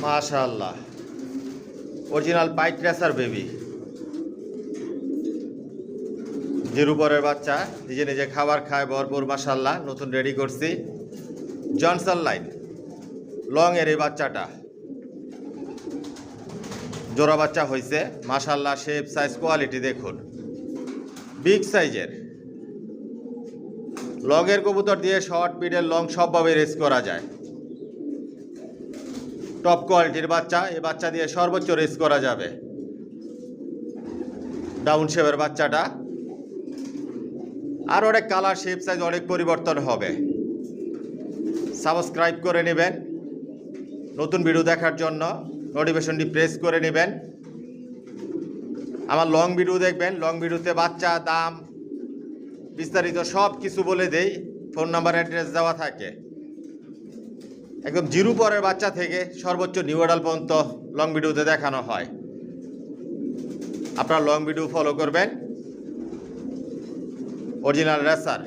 মাশাআল্লাহ, অরিজিনাল পাইট racer baby. জিরু পরের বাচ্চা, নিজে নিজে খাবার খায় ভরপুর। মাশাআল্লাহ, নতুন রেডি করছি। জনসন লাইন লং এর এই বাচ্চাটা জোড়া বাচ্চা হয়েছে। মাশাআল্লাহ, শেপ সাইজ কোয়ালিটি দেখুন, বিগ সাইজের। লং এর কবুতর দিয়ে শর্ট মিডল লং সবভাবে রেস করা যায়। টপ কোয়ালিটির বাচ্চা, এই বাচ্চা দিয়ে সর্বোচ্চ রেস করা যাবে। ডাউন শেপের বাচ্চাটা, আর অনেক কালার শেপ সাইজ অনেক পরিবর্তন হবে। সাবস্ক্রাইব করে নেবেন নতুন ভিডিও দেখার জন্য, নোটিফিকেশনটি প্রেস করে নেবেন। আমার লং ভিডিও দেখবেন, লং ভিডিওতে বাচ্চা, দাম, বিস্তারিত সব কিছু বলে দেই। ফোন নাম্বার অ্যাড্রেস দেওয়া থাকে। একদম জিরো পরের বাচ্চা থেকে সর্বোচ্চ নিউ অ্যাডাল পর্যন্ত লং ভিডিওতে দেখানো হয়। আপনারা লং ভিডিও ফলো করবেন। Original racer.